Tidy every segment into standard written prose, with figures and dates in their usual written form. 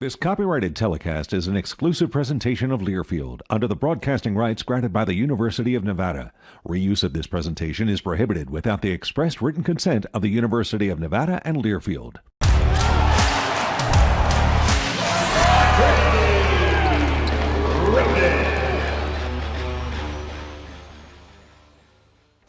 This copyrighted telecast is an exclusive presentation of Learfield under the broadcasting rights granted by the University of Nevada. Reuse of this presentation is prohibited without the express written consent of the University of Nevada and Learfield.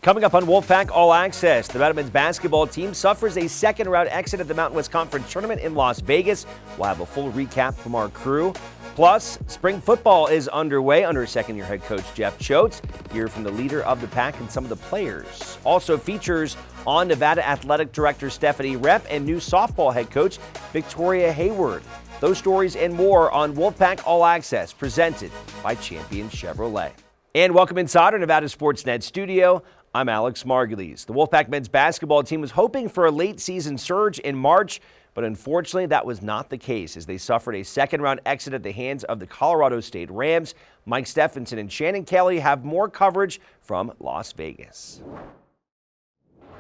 Coming up on Wolfpack All Access, the Nevada men's basketball team suffers a second-round exit at the Mountain West Conference Tournament in Las Vegas. We'll have a full recap from our crew. Plus, spring football is underway under second-year head coach Jeff Choate. Hear from the leader of the pack and some of the players. Also features on Nevada Athletic Director Stephanie Rempe and new softball head coach Victoria Hayward. Those stories and more on Wolfpack All Access, presented by Champion Chevrolet. And welcome inside our Nevada Sportsnet studio. I'm Alex Margulies. The Wolfpack men's basketball team was hoping for a late season surge in March, but unfortunately that was not the case as they suffered a second-round exit at the hands of the Colorado State Rams. Mike Stephenson and Shannon Kelly have more coverage from Las Vegas.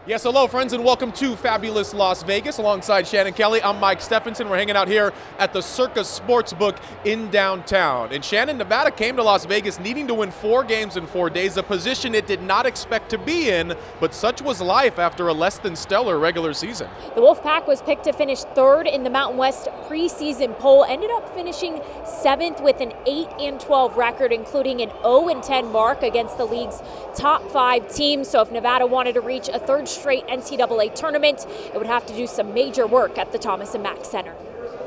Yes, hello friends, and welcome to fabulous Las Vegas. Alongside Shannon Kelly, I'm Mike Stephenson. We're hanging out here at the Circus Sportsbook in downtown. And Shannon, Nevada came to Las Vegas needing to win 4 games in 4 days, a position it did not expect to be in, but such was life after a less than stellar regular season. The Wolfpack was picked to finish 3rd in the Mountain West preseason poll, ended up finishing 7th with an 8-12 record, including an 0-10 mark against the league's top 5 teams. So if Nevada wanted to reach a 3rd straight NCAA tournament, it would have to do some major work at the Thomas & Mack Center.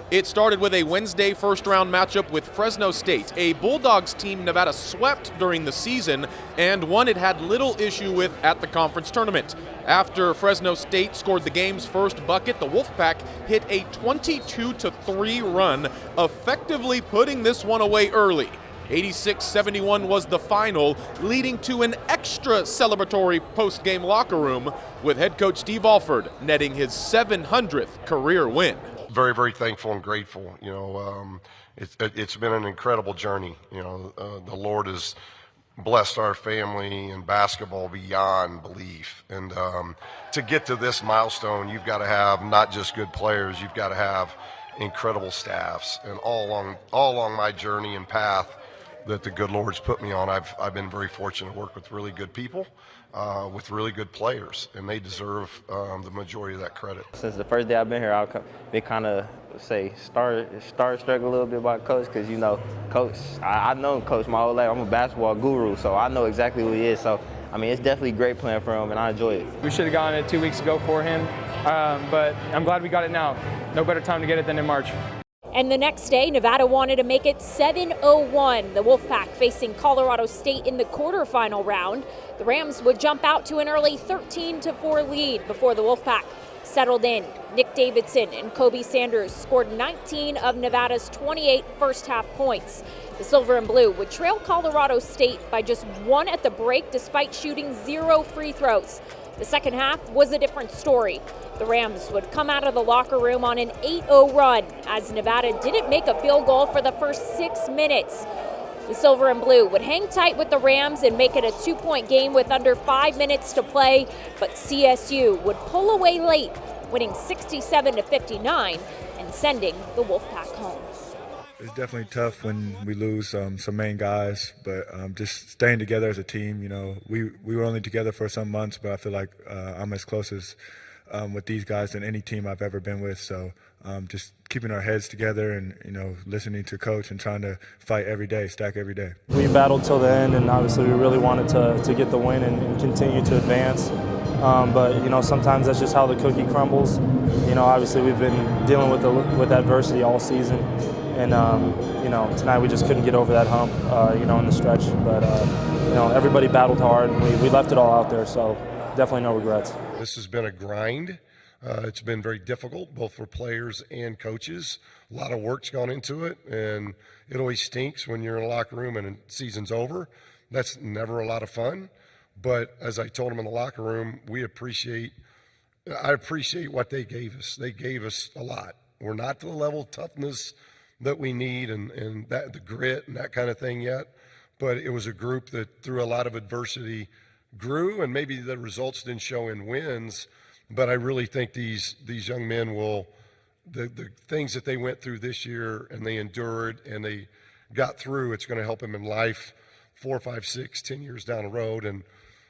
It started with a Wednesday first-round matchup with Fresno State, a Bulldogs team Nevada swept during the season and one it had little issue with at the conference tournament. After Fresno State scored the game's first bucket, the Wolfpack hit a 22-3 run, effectively putting this one away early. 86-71 was the final, leading to an extra celebratory post-game locker room with head coach Steve Alford netting his 700th career win. Very, very thankful and grateful. It's been an incredible journey. The Lord has blessed our family and basketball beyond belief. And to get to this milestone, you've got to have not just good players, you've got to have incredible staffs. And all along my journey and path that the good Lord's put me on, I've been very fortunate to work with really good people, with really good players, and they deserve the majority of that credit. Since the first day I've been here, I've been kind of starstruck a little bit by Coach, because Coach, I've known Coach my whole life. I'm a basketball guru, so I know exactly who he is. So it's definitely great playing for him, and I enjoy it. We should have gotten it 2 weeks ago for him, but I'm glad we got it now. No better time to get it than in March. And the next day, Nevada wanted to make it 7-0-1. The Wolfpack facing Colorado State in the quarterfinal round. The Rams would jump out to an early 13-4 lead before the Wolfpack settled in. Nick Davidson and Kobe Sanders scored 19 of Nevada's 28 first-half points. The Silver and Blue would trail Colorado State by just 1 at the break despite shooting 0 free throws. The second half was a different story. The Rams would come out of the locker room on an 8-0 run as Nevada didn't make a field goal for the first 6 minutes. The Silver and Blue would hang tight with the Rams and make it a 2-point game with under 5 minutes to play, but CSU would pull away late, winning 67-59 and sending the Wolfpack home. It's definitely tough when we lose some main guys, but just staying together as a team. We were only together for some months, but I feel like I'm as close as with these guys than any team I've ever been with. So just keeping our heads together and listening to Coach and trying to fight every day, stack every day. We battled till the end, and obviously we really wanted to get the win and continue to advance. But sometimes that's just how the cookie crumbles. Obviously we've been dealing with adversity all season. And, tonight we just couldn't get over that hump, in the stretch. But, everybody battled hard. We left it all out there, so definitely no regrets. This has been a grind. It's been very difficult, both for players and coaches. A lot of work's gone into it, and it always stinks when you're in a locker room and the season's over. That's never a lot of fun. But as I told them in the locker room, I appreciate what they gave us. They gave us a lot. We're not to the level of toughness that we need and that the grit and that kind of thing yet, but it was a group that through a lot of adversity grew, and maybe the results didn't show in wins, but I really think these young men will the things that they went through this year and they endured and they got through, it's going to help them in life 4, 5, 6, 10 years down the road. And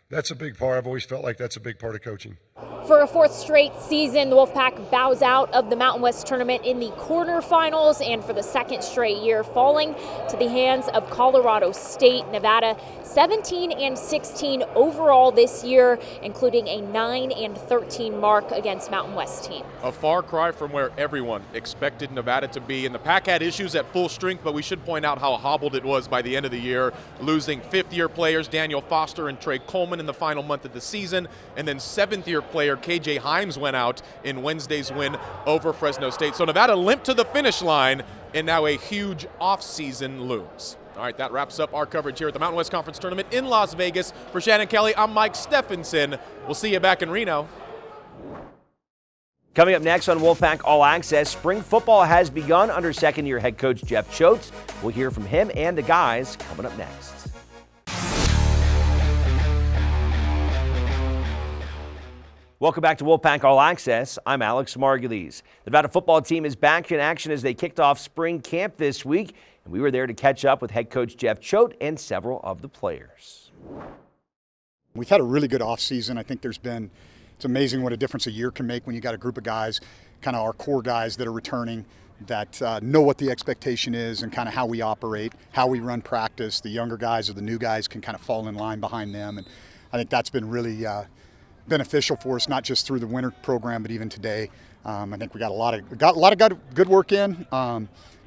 that's a big part. I've always felt like that's a big part of coaching. For a fourth straight season, the Wolfpack bows out of the Mountain West Tournament in the quarterfinals, and for the second straight year, falling to the hands of Colorado State. Nevada 17-16 overall this year, including a 9-13 mark against Mountain West team. A far cry from where everyone expected Nevada to be. And the Pack had issues at full strength, but we should point out how hobbled it was by the end of the year, losing fifth-year players Daniel Foster and Trey Coleman in the final month of the season, and then seventh-year player KJ Himes went out in Wednesday's win over Fresno State. So Nevada limped to the finish line, and now a huge offseason looms. All right, that wraps up our coverage here at the Mountain West Conference Tournament in Las Vegas. For Shannon Kelly, I'm Mike Stephenson. We'll see you back in Reno. Coming up next on Wolfpack All Access, spring football has begun under second-year head coach Jeff Choate. We'll hear from him and the guys coming up next. Welcome back to Wolfpack All Access. I'm Alex Margulies. The Nevada football team is back in action as they kicked off spring camp this week, and we were there to catch up with head coach Jeff Choate and several of the players. We've had a really good offseason. I think it's amazing what a difference a year can make when you got a group of guys, kind of our core guys that are returning, that know what the expectation is and kind of how we operate, how we run practice. The younger guys or the new guys can kind of fall in line behind them, and I think that's been really beneficial for us, not just through the winter program, but even today. I think we got a lot of good work in,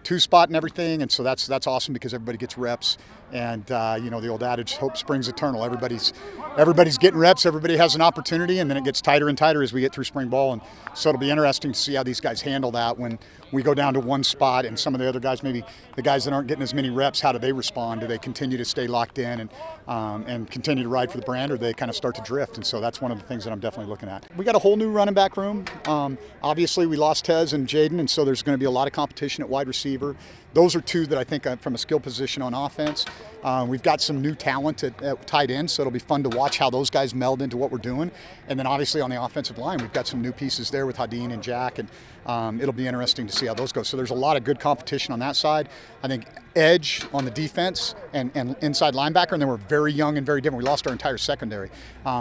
two spot and everything, and so that's awesome because everybody gets reps. And the old adage, hope springs eternal. Everybody's getting reps. Everybody has an opportunity, and then it gets tighter and tighter as we get through spring ball. And so it'll be interesting to see how these guys handle that when we go down to one spot, and some of the other guys, maybe the guys that aren't getting as many reps, how do they respond? Do they continue to stay locked in and continue to ride for the brand, or do they kind of start to drift? And so that's one of the things that I'm definitely looking at. We got a whole new running back room. Obviously, we lost Tez and Jaden, and so there's going to be a lot of competition at wide receiver. Those are two that I think from a skill position on offense. We've got some new talent at tight end, so it'll be fun to watch how those guys meld into what we're doing. And then obviously on the offensive line, we've got some new pieces there with Hadeen and Jack, and it'll be interesting to see how those go. So there's a lot of good competition on that side. I think edge on the defense and inside linebacker, and then we're very young and very different. We lost our entire secondary.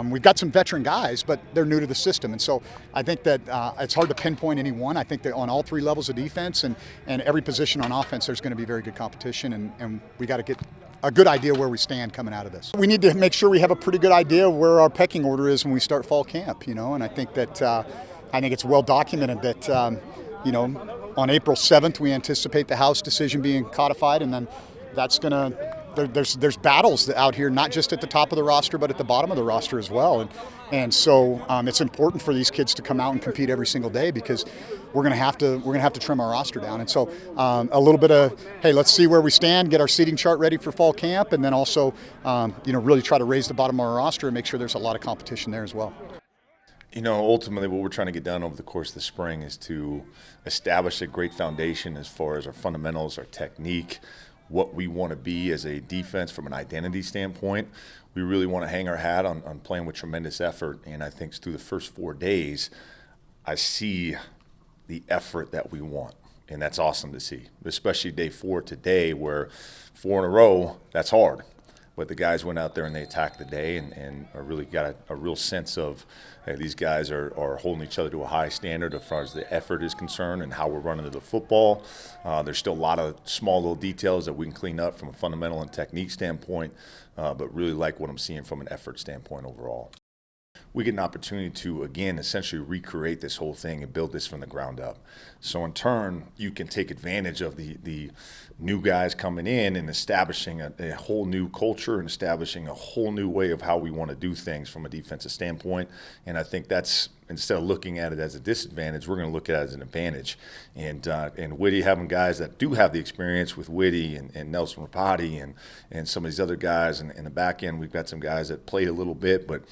We've got some veteran guys, but they're new to the system. And so I think that it's hard to pinpoint any one. I think that on all three levels of defense and every position on offense, there's going to be very good competition, and we got to get a good idea where we stand coming out of this. We need to make sure we have a pretty good idea of where our pecking order is when we start fall camp, and I think that it's well documented that on April 7th we anticipate the House decision being codified, and then that's going to there's battles out here, not just at the top of the roster, but at the bottom of the roster as well. And so it's important for these kids to come out and compete every single day, because we're going to have to trim our roster down. And so a little bit of, hey, let's see where we stand, get our seating chart ready for fall camp, and then also really try to raise the bottom of our roster and make sure there's a lot of competition there as well. Ultimately what we're trying to get done over the course of the spring is to establish a great foundation as far as our fundamentals, our technique, what we want to be as a defense from an identity standpoint. We really want to hang our hat on playing with tremendous effort, and I think through the first 4 days, I see the effort that we want, and that's awesome to see, especially day 4 today, where 4 in a row, that's hard. But the guys went out there and they attacked the day and really got a real sense of these guys are holding each other to a high standard as far as the effort is concerned and how we're running the football. There's still a lot of small little details that we can clean up from a fundamental and technique standpoint, but really like what I'm seeing from an effort standpoint overall. We get an opportunity to, again, essentially recreate this whole thing and build this from the ground up. So in turn, you can take advantage of the new guys coming in and establishing a whole new culture and establishing a whole new way of how we want to do things from a defensive standpoint. And I think that's, instead of looking at it as a disadvantage, we're going to look at it as an advantage. And Whitty, having guys that do have the experience with Whitty and Nelson Rapati and some of these other guys, and in the back end, we've got some guys that played a little bit, but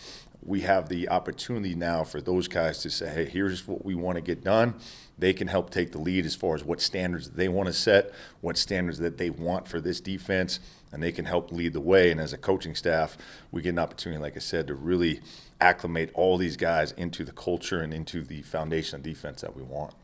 we have the opportunity now for those guys to say, hey, here's what we want to get done. They can help take the lead as far as what standards they want to set, what standards that they want for this defense, and they can help lead the way. And as a coaching staff, we get an opportunity, like I said, to really acclimate all these guys into the culture and into the foundation of defense that we want.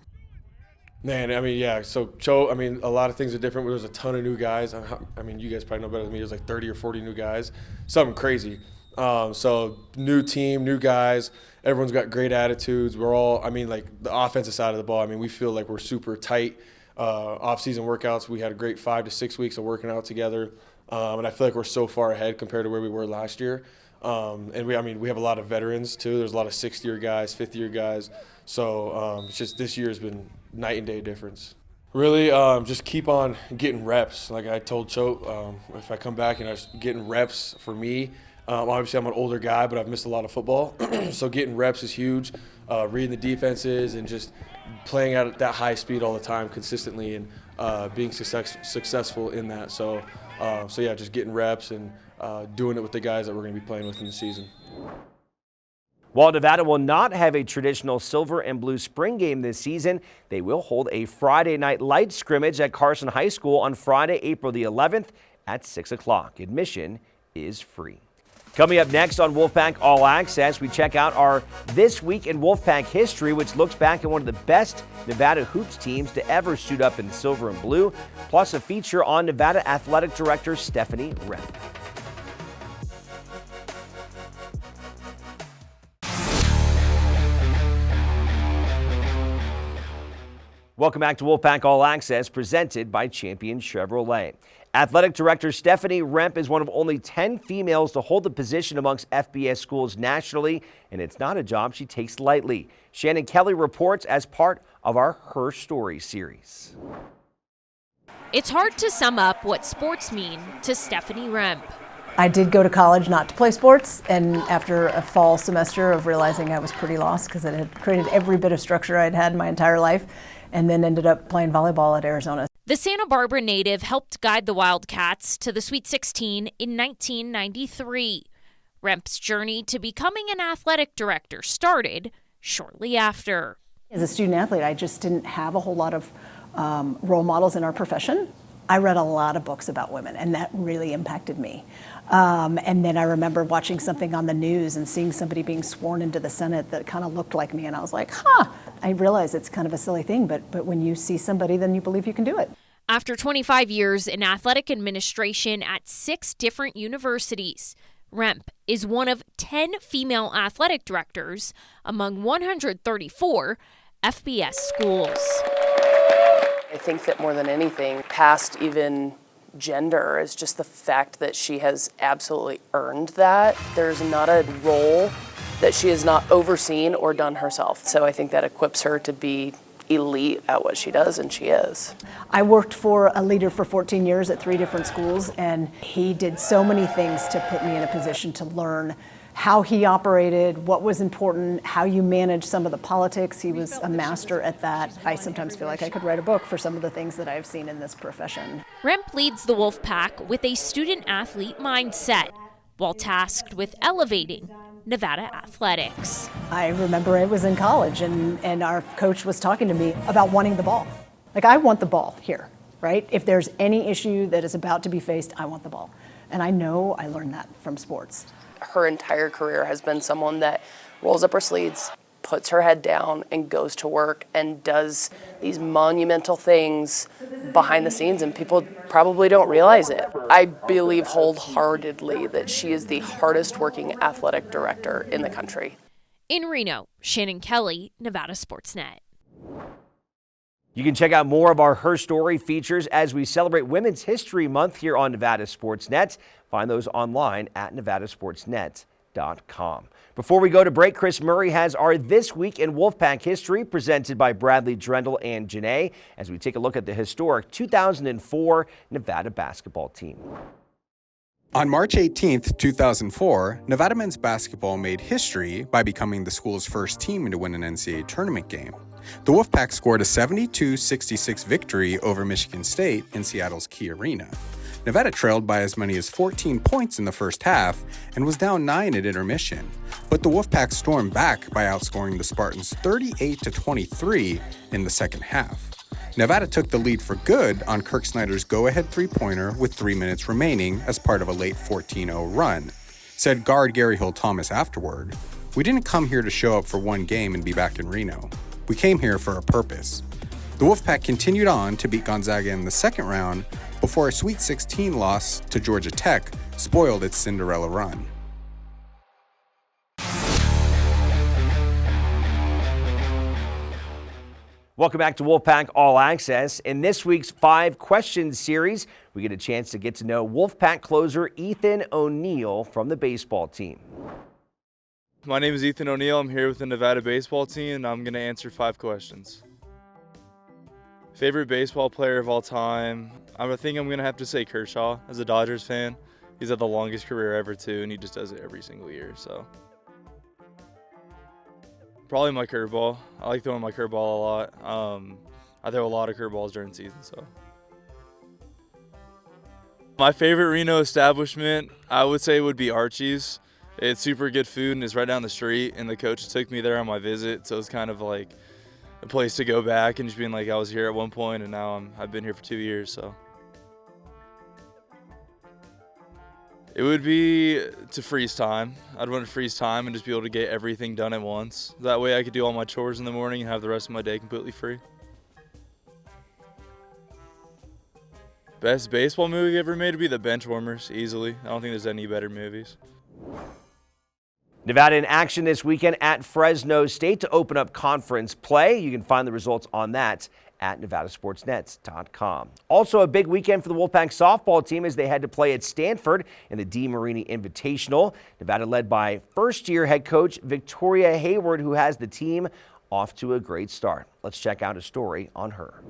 Man, I mean, yeah. So, Cho, I mean, a lot of things are different. There was a ton of new guys. I mean, you guys probably know better than me. There's like 30 or 40 new guys. Something crazy. So, new team, new guys. Everyone's got great attitudes. We're all, I mean, like the offensive side of the ball, I mean, we feel like we're super tight. Off-season workouts, we had a great 5 to 6 weeks of working out together. And I feel like we're so far ahead compared to where we were last year. And we have a lot of veterans too. There's a lot of 6th-year guys, 5th-year guys. So it's just this year has been night and day difference. Really, just keep on getting reps. Like I told Cho, if I come back and I'm getting reps for me, obviously I'm an older guy, but I've missed a lot of football. So getting reps is huge. Reading the defenses and just playing at that high speed all the time consistently and being successful in that. So yeah, just getting reps and doing it with the guys that we're going to be playing with in the season. While Nevada will not have a traditional silver and blue spring game this season, they will hold a Friday night light scrimmage at Carson High School on Friday, April the 11th at 6 o'clock. Admission is free. Coming up next on Wolfpack All Access, we check out our This Week in Wolfpack History, which looks back at one of the best Nevada hoops teams to ever suit up in silver and blue, plus a feature on Nevada Athletic Director Stephanie Rempe. Welcome back to Wolfpack All Access, presented by Champion Chevrolet. Athletic Director Stephanie Rempe is one of only 10 females to hold the position amongst FBS schools nationally, and it's not a job she takes lightly. Shannon Kelly reports as part of our Her Story series. It's hard to sum up what sports mean to Stephanie Rempe. I did go to college not to play sports, and after a fall semester of realizing I was pretty lost because it had created every bit of structure I'd had my entire life, and then ended up playing volleyball at Arizona. The Santa Barbara native helped guide the Wildcats to the Sweet 16 in 1993. Rempe's journey to becoming an athletic director started shortly after. As a student athlete, I just didn't have a whole lot of role models in our profession. I read a lot of books about women, and that really impacted me. And then I remember watching something on the news and seeing somebody being sworn into the Senate that kind of looked like me, and I was like, I realize it's kind of a silly thing, but when you see somebody, then you believe you can do it. After 25 years in athletic administration at 6 different universities, Rempe is one of 10 female athletic directors among 134 FBS schools. I think that more than anything, past even gender, is just the fact that she has absolutely earned that. There's not a role that she has not overseen or done herself. So I think that equips her to be elite at what she does, and she is. I worked for a leader for 14 years at 3 different schools, and he did so many things to put me in a position to learn how he operated, what was important, how you manage some of the politics. He was a master at that. I sometimes feel like I could write a book for some of the things that I've seen in this profession. Rempe leads the Wolfpack with a student-athlete mindset, while tasked with elevating Nevada athletics. I remember I was in college, and our coach was talking to me about wanting the ball. Like, I want the ball here, right? If there's any issue that is about to be faced, I want the ball. And I know I learned that from sports. Her entire career has been someone that rolls up her sleeves, puts her head down, and goes to work and does these monumental things behind the scenes, and people probably don't realize it. I believe wholeheartedly that she is the hardest working athletic director in the country. In Reno, Shannon Kelly, Nevada Sportsnet. You can check out more of our Her Story features as we celebrate Women's History Month here on Nevada Sportsnet. Find those online at nevadasportsnet.com. Before we go to break, Chris Murray has our This Week in Wolfpack History presented by Bradley Drendel and Janae as we take a look at the historic 2004 Nevada basketball team. On March 18, 2004, Nevada men's basketball made history by becoming the school's first team to win an NCAA tournament game. The Wolfpack scored a 72-66 victory over Michigan State in Seattle's Key Arena. Nevada trailed by as many as 14 points in the first half and was down 9 at intermission, but the Wolfpack stormed back by outscoring the Spartans 38-23 in the second half. Nevada took the lead for good on Kirk Snyder's go-ahead three-pointer with 3 minutes remaining as part of a late 14-0 run. Said guard Gary Hill-Thomas afterward, "We didn't come here to show up for one game and be back in Reno. We came here for a purpose. The Wolfpack continued on to beat Gonzaga in the second round before a Sweet 16 loss to Georgia Tech spoiled its Cinderella run. Welcome back to Wolfpack All Access. In this week's 5 Questions series, we get a chance to get to know Wolfpack closer Ethan O'Neill from the baseball team. My name is Ethan O'Neill. I'm here with the Nevada baseball team, and I'm going to answer 5 questions. Favorite baseball player of all time? I think I'm going to have to say Kershaw. As a Dodgers fan, he's had the longest career ever, too, and he just does it every single year. So probably my curveball. I like throwing my curveball a lot. I throw a lot of curveballs during the season. So my favorite Reno establishment, I would say, would be Archie's. It's super good food and it's right down the street, and the coach took me there on my visit, so it's kind of like a place to go back and just being like I was here at one point and now I've been here for 2 years. So it would be to freeze time. I'd want to freeze time and just be able to get everything done at once. That way I could do all my chores in the morning and have the rest of my day completely free. Best baseball movie ever made would be The Benchwarmers, easily. I don't think there's any better movies. Nevada in action this weekend at Fresno State to open up conference play. You can find the results on that at nevadasportsnets.com. Also a big weekend for the Wolfpack softball team as they had to play at Stanford in the DeMarini Invitational. Nevada led by first-year head coach Victoria Hayward, who has the team off to a great start. Let's check out a story on her.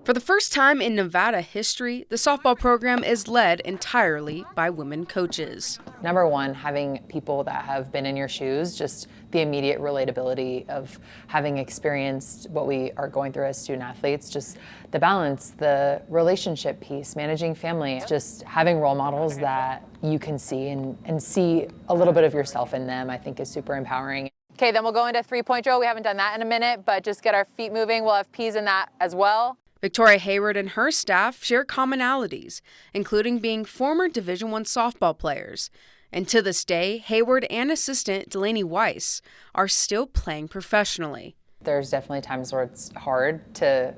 For the first time in Nevada history, the softball program is led entirely by women coaches. Number one, having people that have been in your shoes, just the immediate relatability of having experienced what we are going through as student athletes, just the balance, the relationship piece, managing family, just having role models that you can see and see a little bit of yourself in them, I think is super empowering. Okay, then we'll go into three-point drill. We haven't done that in a minute, but just get our feet moving. We'll have P's in that as well. Victoria Hayward and her staff share commonalities, including being former Division I softball players. And to this day, Hayward and assistant Delaney Weiss are still playing professionally. There's definitely times where it's hard to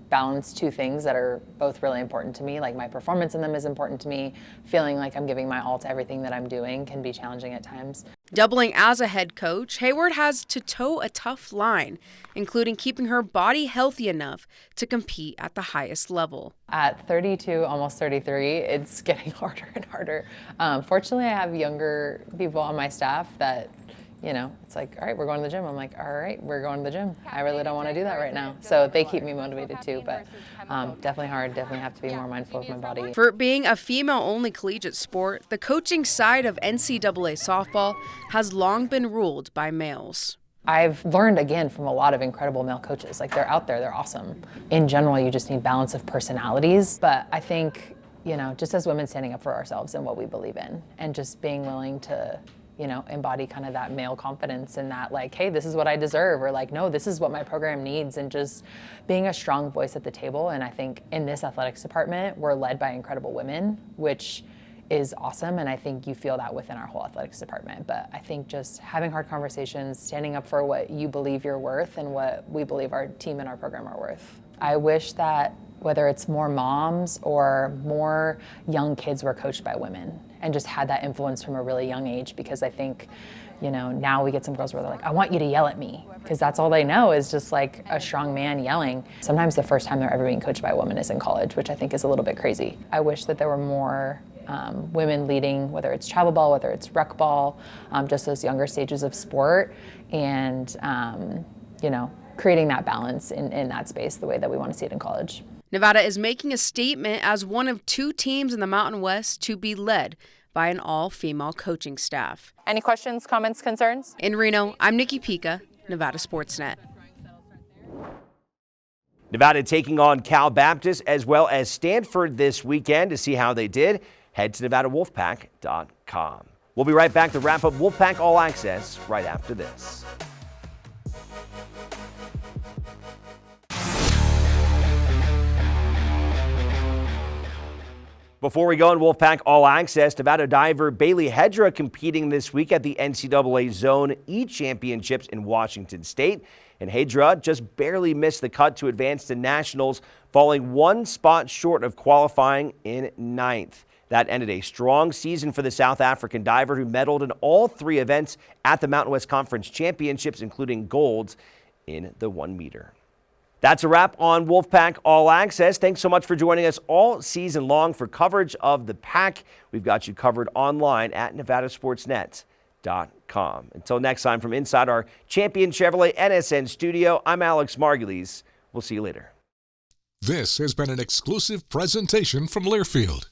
balance two things that are both really important to me. Like my performance in them is important to me. Feeling like I'm giving my all to everything that I'm doing can be challenging at times. Doubling as a head coach, Hayward has to toe a tough line, including keeping her body healthy enough to compete at the highest level. At 32, almost 33, it's getting harder and harder. Fortunately, I have younger people on my staff that, you know, it's like, all right, we're going to the gym. I'm like, all right, we're going to the gym. I really don't want to do that right now. So they keep me motivated too, but definitely hard. Definitely have to be more mindful of my body. For it being a female-only collegiate sport, the coaching side of NCAA softball has long been ruled by males. I've learned, again, from a lot of incredible male coaches. Like, they're out there, they're awesome. In general, you just need balance of personalities. But I think, you know, just as women standing up for ourselves and what we believe in, and just being willing to, you know, embody kind of that male confidence and that, like, hey, this is what I deserve, or like, no, this is what my program needs, and just being a strong voice at the table. And I think in this athletics department, we're led by incredible women, which is awesome, and I think you feel that within our whole athletics department. But I think just having hard conversations, standing up for what you believe you're worth and what we believe our team and our program are worth. I wish that whether it's more moms or more young kids were coached by women and just had that influence from a really young age, because I think, you know, now we get some girls where they're like, I want you to yell at me, because that's all they know is just like a strong man yelling. Sometimes the first time they're ever being coached by a woman is in college, which I think is a little bit crazy. I wish that there were more women leading, whether it's travel ball, whether it's rec ball, just those younger stages of sport, and you know, creating that balance in that space the way that we want to see it in college. Nevada is making a statement as one of 2 teams in the Mountain West to be led by an all-female coaching staff. Any questions, comments, concerns? In Reno, I'm Nikki Pica, Nevada Sportsnet. Nevada taking on Cal Baptist as well as Stanford this weekend. To see how they did, head to NevadaWolfpack.com. We'll be right back to wrap up Wolfpack All Access right after this. Before we go in Wolfpack All Access, Nevada diver Bailey Hedra competing this week at the NCAA Zone E Championships in Washington State. And Haydra just barely missed the cut to advance to nationals, falling one spot short of qualifying in 9th. That ended a strong season for the South African diver, who medaled in all 3 events at the Mountain West Conference Championships, including gold in the 1 meter. That's a wrap on Wolfpack All Access. Thanks so much for joining us all season long for coverage of the Pack. We've got you covered online at nevadasportsnet.com. Until next time, from inside our Champion Chevrolet NSN studio, I'm Alex Margulies. We'll see you later. This has been an exclusive presentation from Learfield.